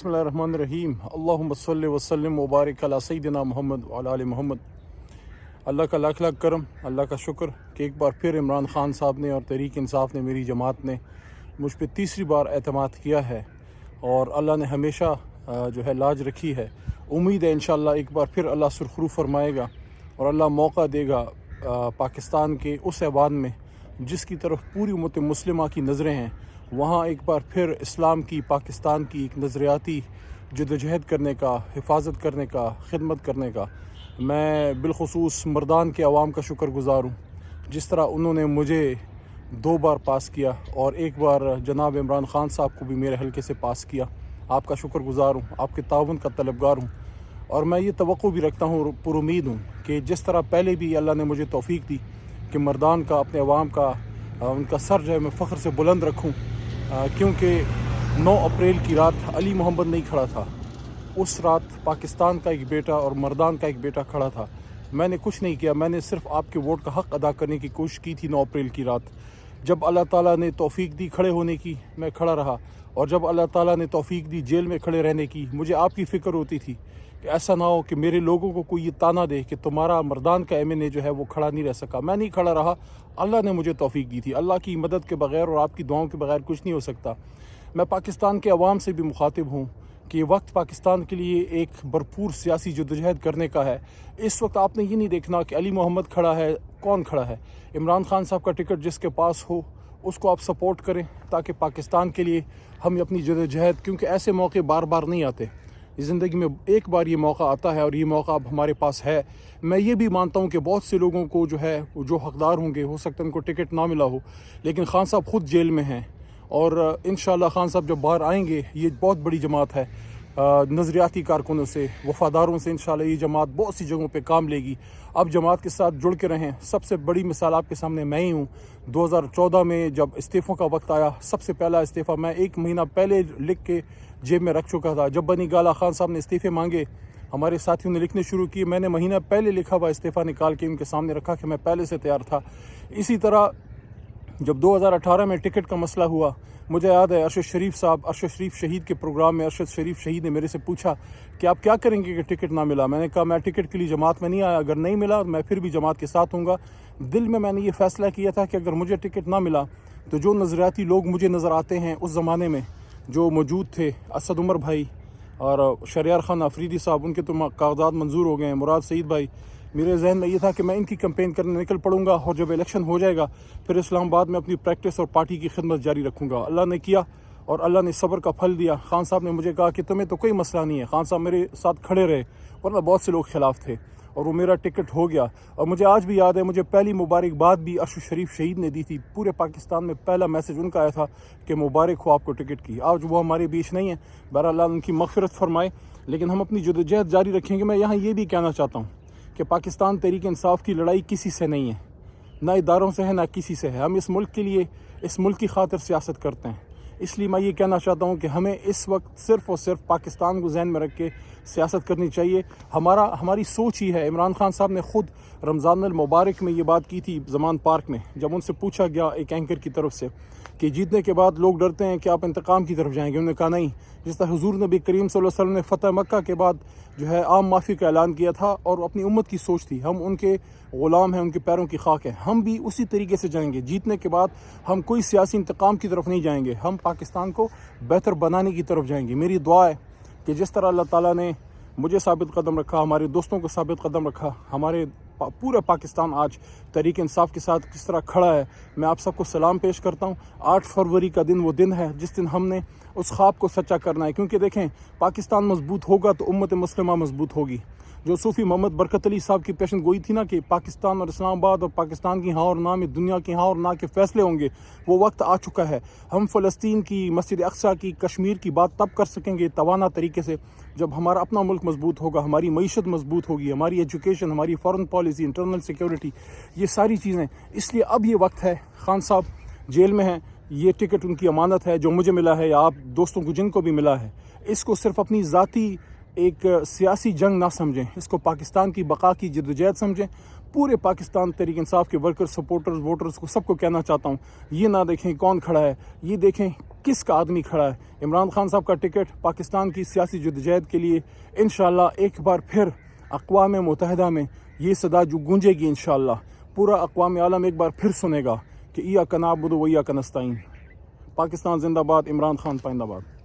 बिस्मिल्लाहिर्रहमानिर्रहीम। अल्लाहुम्मा सल्लि व सल्लिम व बारिक अला सय्यिदिना मोहम्मद व अला आलि मोहम्मद। अल्लाह का लाख लाख करम, अल्लाह का शुक्र कि एक बार फिर इमरान ख़ान साहब ने और तहरीक इंसाफ ने, मेरी जमात ने मुझ पर तीसरी बार एतमाद किया है और अल्लाह ने हमेशा जो है लाज रखी है। उम्मीद है इंशाअल्लाह एक बार फिर अल्लाह सुरखरू फरमाएगा और अल्लाह मौका देगा पाकिस्तान के उस ऐवान में जिसकी तरफ पूरी उम्मत मुस्लिमा की नज़रें हैं, वहाँ एक बार फिर इस्लाम की, पाकिस्तान की एक नज़रियाती जदोजहद करने का, हिफाजत करने का, खिदमत करने का मैं बिलखुसूस मर्दान के अवाम का शुक्रगुज़ार हूँ। जिस तरह उन्होंने मुझे 2 बार पास किया और एक बार जनाब इमरान ख़ान साहब को भी मेरे हल्के से पास किया, आपका शुक्रगुज़ार हूँ, आपके ताउन का तलबगार हूँ। और मैं ये तवक्को भी रखता हूँ, पुरुमीद हूँ कि जिस तरह पहले भी अल्लाह ने मुझे तौफीक दी कि मर्दान का, अपने अवाम का, उनका सर जो है मैं फ़ख्र से बुलंद रखूँ, क्योंकि 9 अप्रैल की रात अली मोहम्मद नहीं खड़ा था। उस रात पाकिस्तान का एक बेटा और मर्दान का एक बेटा खड़ा था। मैंने कुछ नहीं किया, मैंने सिर्फ आपके वोट का हक़ अदा करने की कोशिश की थी। 9 अप्रैल की रात जब अल्लाह ताला ने तौफीक दी खड़े होने की, मैं खड़ा रहा। और जब अल्लाह ताला ने तौफीक दी जेल में खड़े रहने की, मुझे आपकी फ़िक्र होती थी कि ऐसा ना हो कि मेरे लोगों को कोई ये ताना दे कि तुम्हारा मर्दान का MNA जो है वो खड़ा नहीं रह सका। मैं नहीं खड़ा रहा, अल्लाह ने मुझे तौफीक दी थी। अल्लाह की मदद के बग़ैर और आपकी दुआओं के बग़ैर कुछ नहीं हो सकता। मैं पाकिस्तान के अवाम से भी मुखातिब हूँ कि ये वक्त पाकिस्तान के लिए एक भरपूर सियासी जदोजहद करने का है। इस वक्त आपने ये नहीं देखना कि अली मोहम्मद खड़ा है, कौन खड़ा है। इमरान ख़ान साहब का टिकट जिसके पास हो उसको आप सपोर्ट करें ताकि पाकिस्तान के लिए हम अपनी जदोजहद, क्योंकि ऐसे मौके बार बार नहीं आते, ज़िंदगी में एक बार ये मौका आता है और ये मौका अब हमारे पास है। मैं ये भी मानता हूँ कि बहुत से लोगों को जो है जो हकदार होंगे, हो सकता है उनको टिकट ना मिला हो, लेकिन ख़ान साहब ख़ुद जेल में हैं और इंशाअल्लाह ख़ान साहब जब बाहर आएंगे, ये बहुत बड़ी जमात है, नज़रियाती कारकुनों से, वफ़ादारों से इंशाअल्लाह ये जमात बहुत सी जगहों पे काम लेगी। अब जमात के साथ जुड़ के रहें। सबसे बड़ी मिसाल आपके सामने मैं ही हूँ। 2014 में जब इस्तीफ़ों का वक्त आया, सबसे पहला इस्तीफ़ा मैं 1 महीना पहले लिख के जेब में रख चुका था। जब बनी गाला ख़ान साहब ने इस्तीफ़े मांगे, हमारे साथियों ने लिखने शुरू किए, मैंने महीना पहले लिखा हुआ इस्तीफ़ा निकाल के उनके सामने रखा कि मैं पहले से तैयार था। इसी तरह जब 2018 में टिकट का मसला हुआ, मुझे याद है अरशद शरीफ साहब, अरशद शरीफ शहीद के प्रोग्राम में अरशद शरीफ शहीद ने मेरे से पूछा कि आप क्या करेंगे कि टिकट ना मिला। मैंने कहा मैं टिकट के लिए जमात में नहीं आया, अगर नहीं मिला मैं फिर भी जमात के साथ हूँगा। दिल में मैंने ये फ़ैसला किया था कि अगर मुझे टिकट ना मिला तो जो नज़रियाती लोग मुझे नज़र आते हैं उस ज़माने में जो मौजूद थे, असद उमर भाई और शरियार खान अफरीदी साहब, उनके तो कागजात मंजूर हो गए हैं, मुराद सईद भाई, मेरे जहन में ये था कि मैं इनकी कैंपेन करने निकल पड़ूंगा और जब इलेक्शन हो जाएगा फिर इस्लामाबाद में अपनी प्रैक्टिस और पार्टी की खिदमत जारी रखूंगा। अल्लाह ने किया और अल्लाह ने सब्र का फल दिया। खान साहब ने मुझे कहा कि तुम्हें तो कोई मसला नहीं है। खान साहब मेरे साथ खड़े रहे, वरना बहुत से लोग खिलाफ थे, और वो मेरा टिकट हो गया। और मुझे आज भी याद है, मुझे पहली मुबारकबाद भी अरशद शरीफ शहीद ने दी थी। पूरे पाकिस्तान में पहला मैसेज उनका आया था कि मुबारक हो आपको टिकट की। आज वो हमारे बीच नहीं है, बहरहाल उनकी मग़फ़िरत फरमाए, लेकिन हम अपनी जदोजहद जारी रखेंगे। मैं यहाँ ये भी कहना चाहता हूँ कि पाकिस्तान तहरीक इंसाफ की लड़ाई किसी से नहीं है, ना इदारों से है ना किसी से है। हम इस मुल्क के लिए, इस मुल्क की खातिर सियासत करते हैं। इसलिए मैं ये कहना चाहता हूँ कि हमें इस वक्त सिर्फ़ और सिर्फ पाकिस्तान को जहन में रख के सियासत करनी चाहिए। हमारी सोच ही है। इमरान ख़ान साहब ने ख़ुद रमज़ान अल मुबारक में ये बात की थी ज़मान पार्क में, जब उनसे पूछा गया एक एंकर की तरफ से कि जीतने के बाद लोग डरते हैं कि आप इंतकाम की तरफ जाएंगे। उन्होंने कहा नहीं, जिस तरह हुज़ूर नबी करीम सल्लल्लाहु अलैहि वसल्लम ने फ़तह मक्का के बाद जो है आम माफ़ी का ऐलान किया था और अपनी उम्मत की सोच थी, हम उनके ग़ुलाम हैं, उनके पैरों की खाक हैं, हम भी उसी तरीके से जाएंगे। जीतने के बाद हम कोई सियासी इंतकाम की तरफ नहीं जाएंगे, हम पाकिस्तान को बेहतर बनाने की तरफ जाएंगे। मेरी दुआ है कि जिस तरह अल्लाह ताला ने मुझे साबित कदम रखा, हमारे दोस्तों को साबित कदम रखा, हमारे पूरा पाकिस्तान आज तहरीक इंसाफ के साथ किस तरह खड़ा है, मैं आप सबको सलाम पेश करता हूँ। 8 फरवरी का दिन वो दिन है जिस दिन हमने उस ख्वाब को सच्चा करना है, क्योंकि देखें पाकिस्तान मजबूत होगा तो उम्मत मुस्लिमा मजबूत होगी। जो सूफ़ी मोहम्मद बरकत अली साहब की पेशन गोई थी ना कि पाकिस्तान और इस्लामाबाद और पाकिस्तान की हाँ और ना में दुनिया की हाँ और ना के फ़ैसले होंगे, वो वक्त आ चुका है। हम फ़लस्तीन की, मस्जिद अक़सा की, कश्मीर की बात तब कर सकेंगे तवाना तरीके से जब हमारा अपना मुल्क मजबूत होगा, हमारी मईशत मजबूत होगी, हमारी एजुकेशन, हमारी फ़ॉरेन पॉलिसी, इंटरनल सिक्योरिटी, ये सारी चीज़ें। इसलिए अब ये वक्त है। ख़ान साहब जेल में हैं, ये टिकट उनकी अमानत है जो मुझे मिला है या आप दोस्तों को जिनको भी मिला है, इसको सिर्फ अपनी ज़ाती एक सियासी जंग ना समझें, इसको पाकिस्तान की बका की जद्दोजहद समझें। पूरे पाकिस्तान तहरीक इंसाफ के वर्कर्स, सपोर्टर्स, वोटर्स को सबको कहना चाहता हूँ, ये ना देखें कौन खड़ा है, ये देखें किसका आदमी खड़ा है। इमरान खान साहब का टिकट पाकिस्तान की सियासी जद्दोजहद के लिए इंशाअल्लाह एक बार फिर अक़वाम मुत्तहिदा में ये सदा जो गूंजेगी, इंशाअल्लाह पूरा अक़वाम आलम एक बार फिर सुनेगा कि इय्याका नअबुदु व इय्याका नस्तईन। पाकिस्तान जिंदाबाद, इमरान खान पाइंदाबाद।